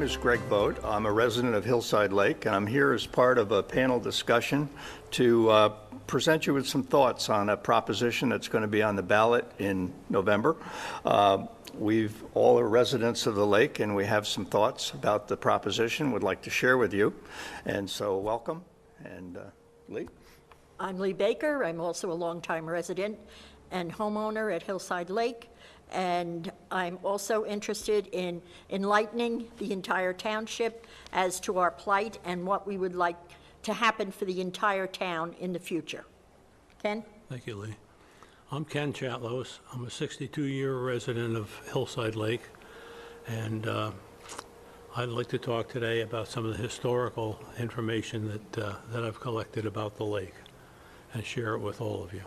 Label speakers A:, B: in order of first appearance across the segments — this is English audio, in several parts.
A: is Greg Vogt. I'm a resident of Hillside Lake, and I'm here as part of a panel discussion to present you with some thoughts on a proposition that's going to be on the ballot in November. We've all are residents of the lake, and we have some thoughts about the proposition we'd like to share with you. And so welcome. And Lee?
B: I'm Lee Baker. I'm also a longtime resident and homeowner at Hillside Lake. And I'm also interested in enlightening the entire township as to our plight and what we would like to happen for the entire town in the future. Ken?
C: Thank you, Lee. I'm Ken CHATLOS. I'm a 62-year resident of Hillside Lake, and I'd like to talk today about some of the historical information that I've collected about the lake and share it with all of you.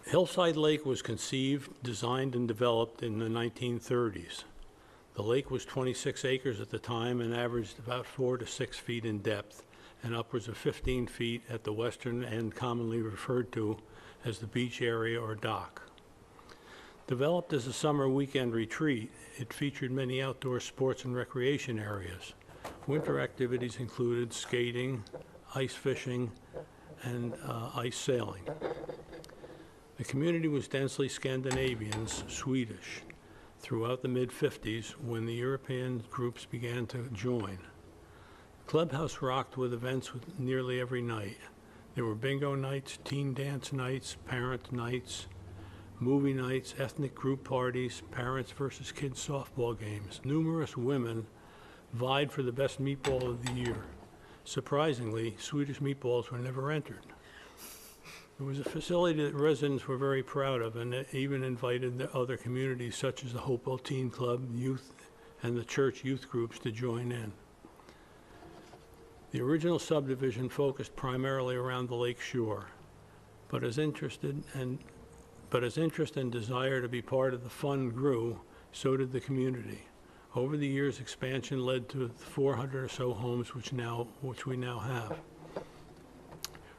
C: Hillside Lake was conceived, designed, and developed in the 1930s. The lake was 26 acres at the time and averaged about 4 to 6 feet in depth and upwards of 15 feet at the western end, commonly referred to as the beach area or dock. Developed as a summer weekend retreat, it featured many outdoor sports and recreation areas. Winter activities included skating, ice fishing, and ice sailing. The community was densely Scandinavian, Swedish, throughout the mid-50s when the European groups began to join. The clubhouse rocked with events nearly every night. There were bingo nights, teen dance nights, parent nights, movie nights, ethnic group parties, parents versus kids softball games. Numerous women vied for the best meatball of the year. Surprisingly, Swedish meatballs were never entered. It was a facility that residents were very proud of, and even invited the other communities such as the Hopewell Teen Club, youth, and the church youth groups to join in. The original subdivision focused primarily around the lake shore, but as interest and desire to be part of the fun grew, so did the community. Over the years, expansion led to 400 or so homes which we now have.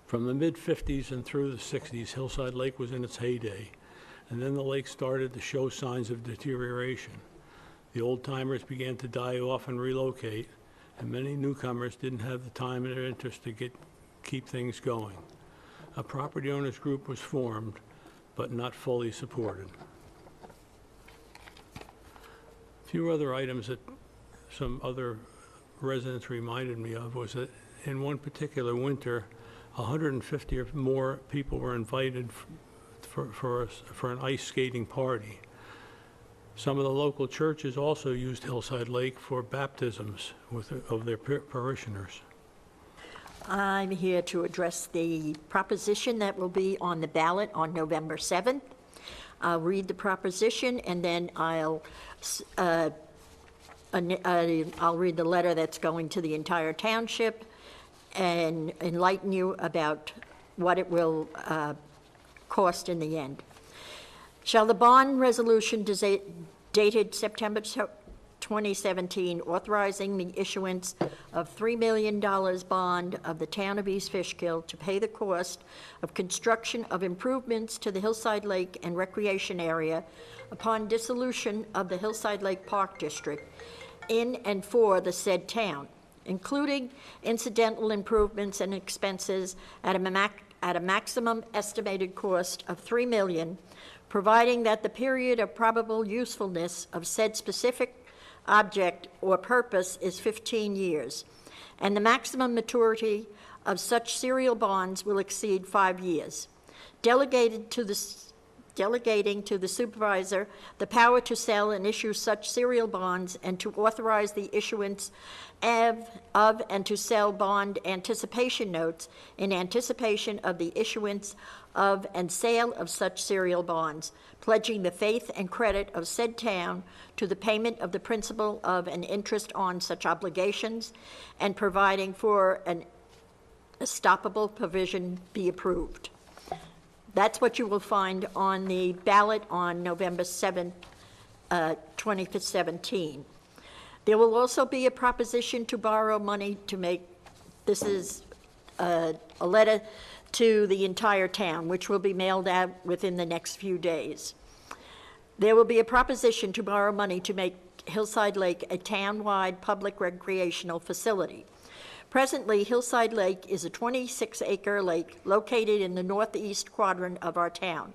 C: From the mid-50s and through the 60s, Hillside Lake was in its heyday, and then the lake started to show signs of deterioration. The old-timers began to die off and relocate, and many newcomers didn't have the time and interest to keep things going. A property owners group was formed, but not fully supported. A few other items that some other residents reminded me of was that in one particular winter, 150 or more people were invited for an ice skating party. Some of the local churches also used Hillside Lake for baptisms of their parishioners.
B: I'm here to address the proposition that will be on the ballot on November 7th. I'll read the proposition, and then I'll read the letter that's going to the entire township and enlighten you about what it will cost in the end. Shall the bond resolution dated September 2017 authorizing the issuance of $3 million bond of the town of East Fishkill to pay the cost of construction of improvements to the Hillside Lake and recreation area upon dissolution of the Hillside Lake Park District in and for the said town, including incidental improvements and expenses at a maximum estimated cost of $3 million, providing that the period of probable usefulness of said specific object or purpose is 15 years, and the maximum maturity of such serial bonds will exceed 5 years. Delegating to the supervisor the power to sell and issue such serial bonds and to authorize the issuance of and to sell bond anticipation notes in anticipation of the issuance of and sale of such serial bonds, pledging the faith and credit of said town to the payment of the principal of and interest on such obligations, and providing for an estoppel provision be approved. That's what you will find on the ballot on November 7th, 2017. There will also be a proposition to borrow money to make, this is a letter to the entire town, which will be mailed out within the next few days. There will be a proposition to borrow money to make Hillside Lake a town-wide public recreational facility. Presently, Hillside Lake is a 26-acre lake located in the northeast quadrant of our town.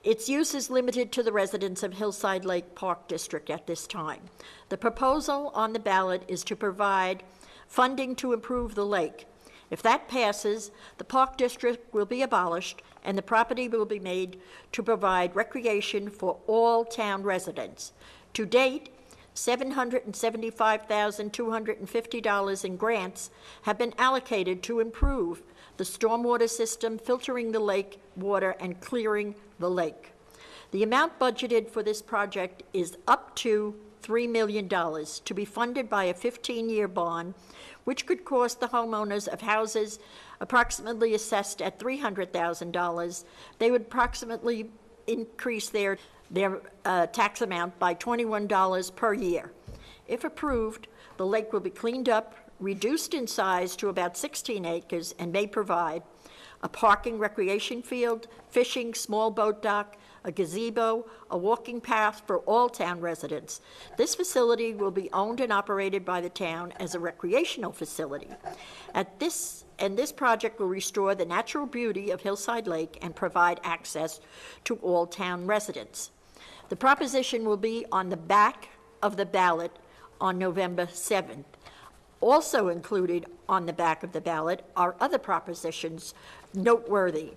B: Its use is limited to the residents of Hillside Lake Park District at this time. The proposal on the ballot is to provide funding to improve the lake. If that passes, the Park District will be abolished and the property will be made to provide recreation for all town residents. To date, $775,250 in grants have been allocated to improve the stormwater system, filtering the lake water, and clearing the lake. The amount budgeted for this project is up to $3 million to be funded by a 15-year bond, which could cost the homeowners of houses approximately assessed at $300,000. They would approximately increase their tax amount by $21 per year. If approved, the lake will be cleaned up, reduced in size to about 16 acres, and may provide a parking recreation field, fishing, small boat dock, a gazebo, a walking path for all town residents. This facility will be owned and operated by the town as a recreational facility. This project will restore the natural beauty of Hillside Lake and provide access to all town residents. The proposition will be on the back of the ballot on November 7th. Also included on the back of the ballot are other propositions noteworthy.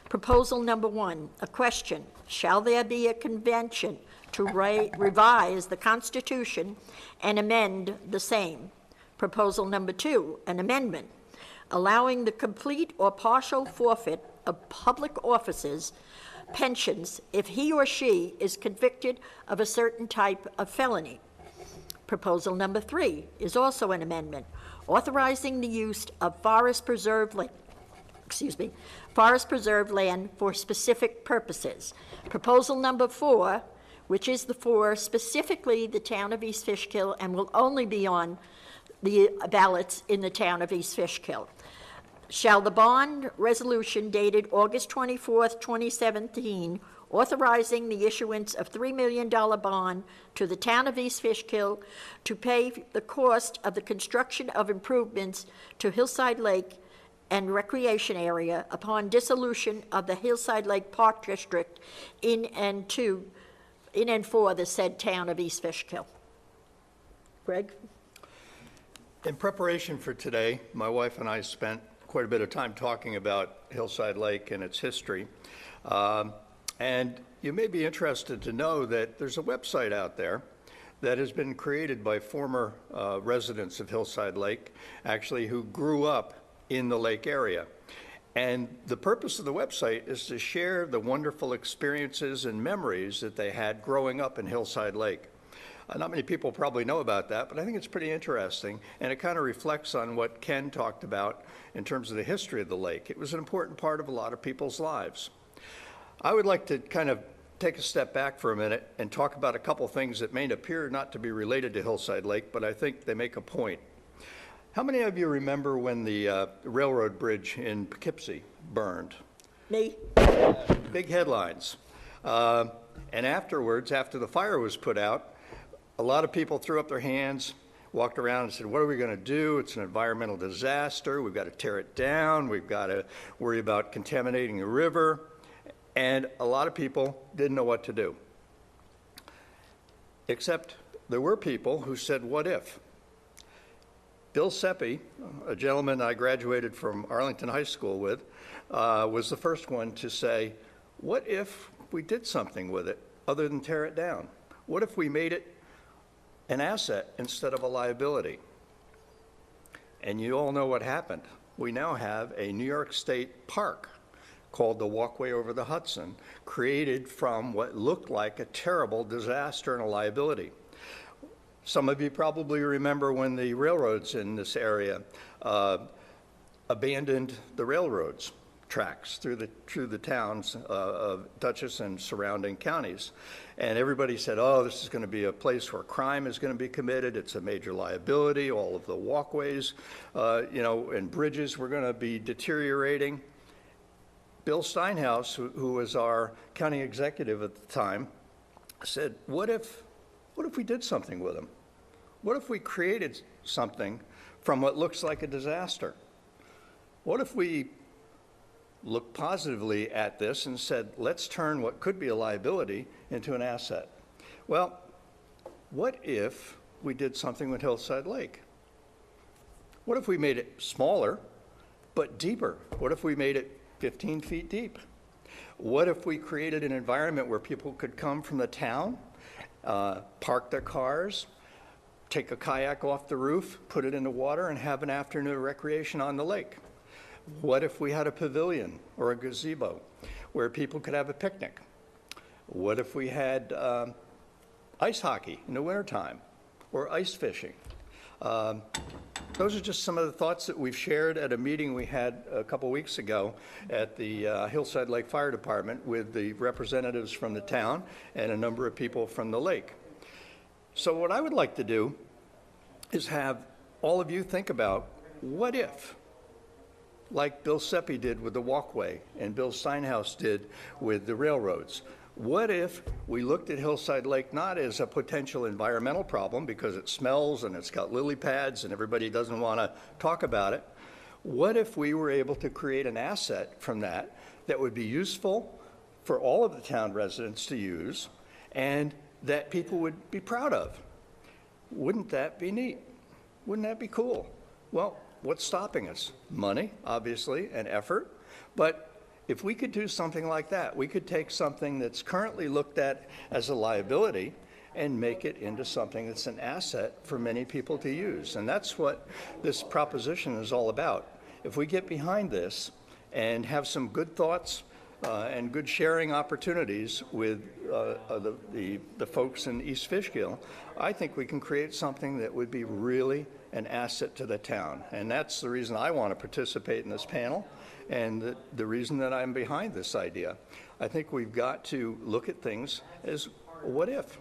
B: Proposal number 1, a question: shall there be a convention to revise the Constitution and amend the same? Proposal number 2, an amendment allowing the complete or partial forfeit of public officers' pensions if he or she is convicted of a certain type of felony. Proposal number 3 is also an amendment authorizing the use of forest preserve land for specific purposes. Proposal number 4, which is for specifically the town of East Fishkill and will only be on the ballots in the town of East Fishkill. Shall the bond resolution dated August 24th, 2017, authorizing the issuance of $3 million bond to the town of East Fishkill to pay the cost of the construction of improvements to Hillside Lake and recreation area upon dissolution of the Hillside Lake Park District in and for the said town of East Fishkill. Greg?
A: In preparation for today, my wife and I spent quite a bit of time talking about Hillside Lake and its history. And you may be interested to know that there's a website out there that has been created by former residents of Hillside Lake, actually, who grew up in the lake area. And the purpose of the website is to share the wonderful experiences and memories that they had growing up in Hillside Lake. Not many people probably know about that, but I think it's pretty interesting, and it kind of reflects on what Ken talked about in terms of the history of the lake. It was an important part of a lot of people's lives. I would like to kind of take a step back for a minute and talk about a couple things that may appear not to be related to Hillside Lake, but I think they make a point. How many of you remember when the railroad bridge in Poughkeepsie burned?
B: Me?
A: Big headlines. And afterwards, after the fire was put out, a lot of people threw up their hands, walked around and said, what are we going to do? It's an environmental disaster. We've got to tear it down. We've got to worry about contaminating the river. And a lot of people didn't know what to do. Except there were people who said, what if? Bill Seppi, a gentleman I graduated from Arlington High School with, was the first one to say, what if we did something with it other than tear it down? What if we made it an asset instead of a liability? And you all know what happened. We now have a New York State park called the Walkway Over the Hudson, created from what looked like a terrible disaster and a liability. Some of you probably remember when the railroads in this area abandoned the railroads tracks through the towns of Dutchess and surrounding counties. And everybody said, oh, this is going to be a place where crime is going to be committed. It's a major liability. All of the walkways, and bridges were going to be deteriorating. Bill Steinhaus, who was our county executive at the time, said, what if What if we did something with them? What if we created something from what looks like a disaster? What if we looked positively at this and said, let's turn what could be a liability into an asset? Well, what if we did something with Hillside Lake? What if we made it smaller, but deeper? What if we made it 15 feet deep? What if we created an environment where people could come from the town, park their cars, take a kayak off the roof, put it in the water, and have an afternoon recreation on the lake? What if we had a pavilion or a gazebo where people could have a picnic? What if we had ice hockey in the wintertime or ice fishing? Those are just some of the thoughts that we've shared at a meeting we had a couple weeks ago at the Hillside Lake Fire Department with the representatives from the town and a number of people from the lake. So what I would like to do is have all of you think about, what if? Like Bill Seppi did with the walkway and Bill Steinhaus did with the railroads. What if we looked at Hillside Lake not as a potential environmental problem because it smells and it's got lily pads and everybody doesn't want to talk about it? What if we were able to create an asset from that that would be useful for all of the town residents to use and that people would be proud of? Wouldn't that be neat? Wouldn't that be cool? Well, what's stopping us? Money, obviously, and effort. But if we could do something like that, we could take something that's currently looked at as a liability and make it into something that's an asset for many people to use. And that's what this proposition is all about. If we get behind this and have some good thoughts and good sharing opportunities with the folks in East Fishkill, I think we can create something that would be really an asset to the town. And that's the reason I want to participate in this panel and the reason that I'm behind this idea. I think we've got to look at things as, what if?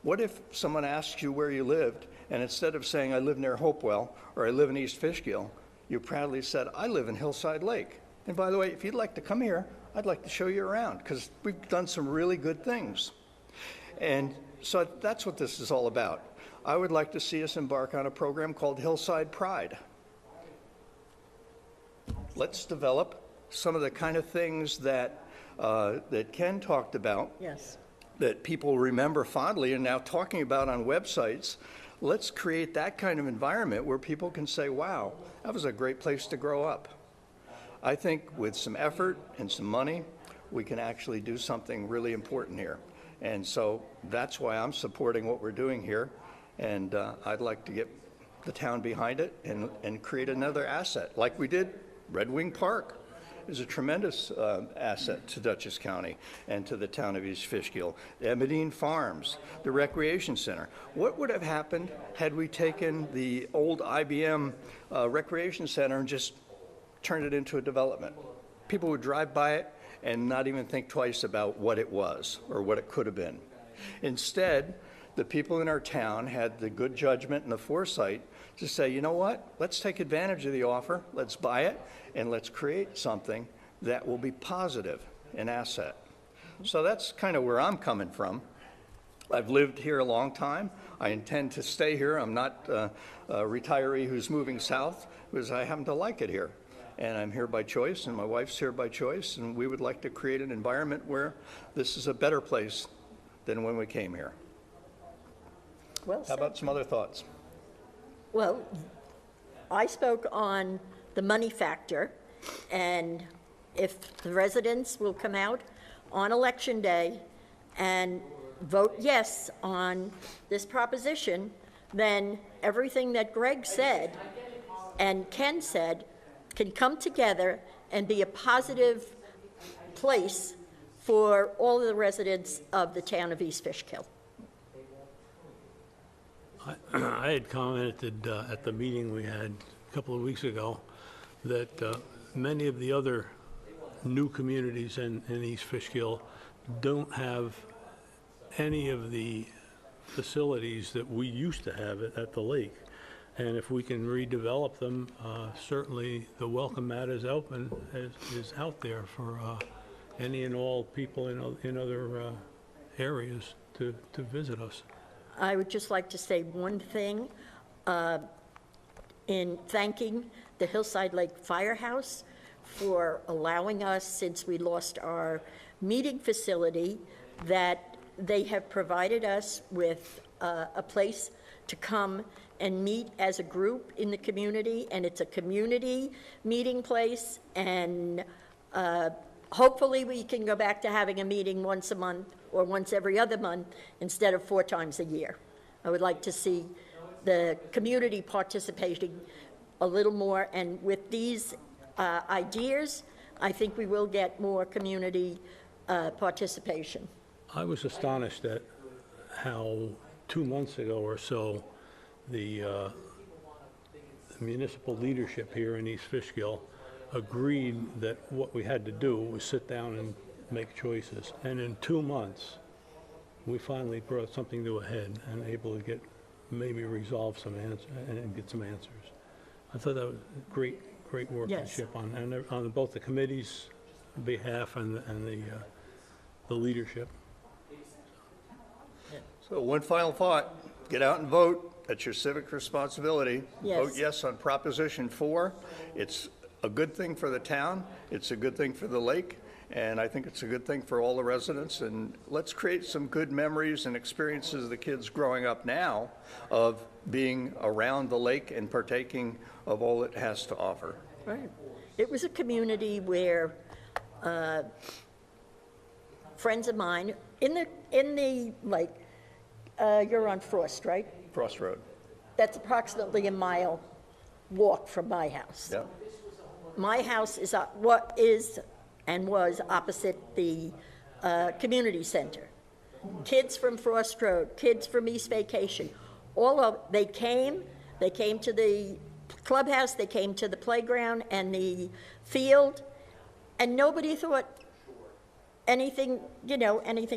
A: What if someone asks you where you lived, and instead of saying, I live near Hopewell, or I live in East Fishkill, you proudly said, I live in Hillside Lake. And by the way, if you'd like to come here, I'd like to show you around, because we've done some really good things. And so that's what this is all about. I would like to see us embark on a program called Hillside Pride. Let's develop some of the kind of things that Ken talked about.
B: Yes.
A: That people remember fondly and now talking about on websites. Let's create that kind of environment where people can say, wow, that was a great place to grow up. I think with some effort and some money, we can actually do something really important here. And so that's why I'm supporting what we're doing here. And I'd like to get the town behind it and create another asset like we did Red Wing Park. Is a tremendous asset to Dutchess County and to the town of East Fishkill. Emmeline Farms, the recreation center. What would have happened had we taken the old IBM recreation center and just turned it into a development? People would drive by it and not even think twice about what it was or what it could have been. Instead, the people in our town had the good judgment and the foresight to say, you know what, let's take advantage of the offer, let's buy it, and let's create something that will be positive, an asset. So that's kind of where I'm coming from. I've lived here a long time. I intend to stay here. I'm not a retiree who's moving south because I happen to like it here. And I'm here by choice, and my wife's here by choice, and we would like to create an environment where this is a better place than when we came here.
B: Well
A: How
B: said.
A: about some other thoughts?
B: Well, I spoke on the money factor, and if the residents will come out on Election Day and vote yes on this proposition, then everything that Greg said and Ken said can come together and be a positive place for all of the residents of the town of East Fishkill.
C: I had commented at the meeting we had a couple of weeks ago that many of the other new communities in East Fishkill don't have any of the facilities that we used to have at the lake. And if we can redevelop them, certainly the welcome mat is open, is out there for any and all people in other areas to visit us.
B: I would just like to say one thing in thanking the Hillside Lake Firehouse for allowing us, since we lost our meeting facility, that they have provided us with a place to come and meet as a group in the community, and it's a community meeting place, and hopefully we can go back to having a meeting once a month or once every other month instead of 4 times a year. I would like to see the community participating a little more, and with these ideas, I think we will get more community participation.
C: I was astonished at how 2 months ago or so, the municipal leadership here in East Fishkill agreed that what we had to do was sit down and make choices. And in 2 months, we finally brought something to a head and able to maybe resolve some answers and get some answers. I thought that was great workmanship on both the committee's behalf and the leadership.
A: So one final thought, get out and vote. That's your civic responsibility.
B: Yes.
A: Vote yes on Proposition 4. It's a good thing for the town. It's a good thing for the lake. And I think it's a good thing for all the residents. And let's create some good memories and experiences of the kids growing up now of being around the lake and partaking of all it has to offer.
B: Right. It was a community where friends of mine, in the lake, you're on Frost, right?
A: Frost Road.
B: That's approximately a mile walk from my house.
A: Yeah.
B: My house is what is and was opposite the community center. Kids from Frost Road, kids from East Vacation, they came to the clubhouse, they came to the playground and the field, and nobody thought anything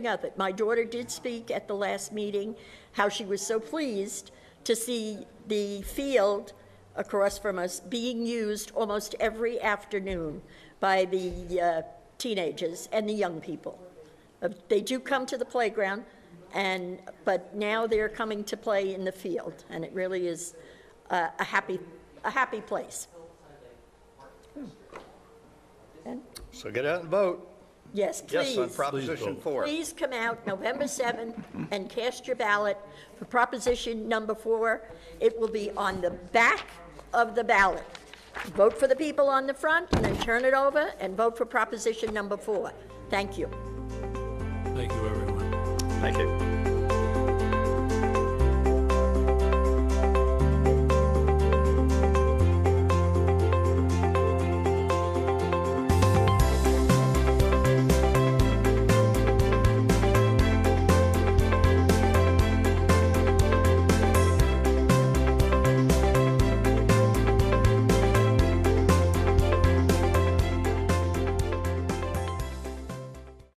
B: of it. My daughter did speak at the last meeting, how she was so pleased to see the field across from us being used almost every afternoon by the teenagers and the young people. They do come to the playground, but now they're coming to play in the field, and it really is a happy place. And
A: So get out and vote.
B: yes, please.
A: Yes on Proposition 4.
B: Please come out November 7th and cast your ballot for Proposition number 4. It will be on the back of the ballot. Vote for the people on the front, and then turn it over and vote for Proposition number 4. Thank you.
C: Thank you, everyone.
A: Thank you.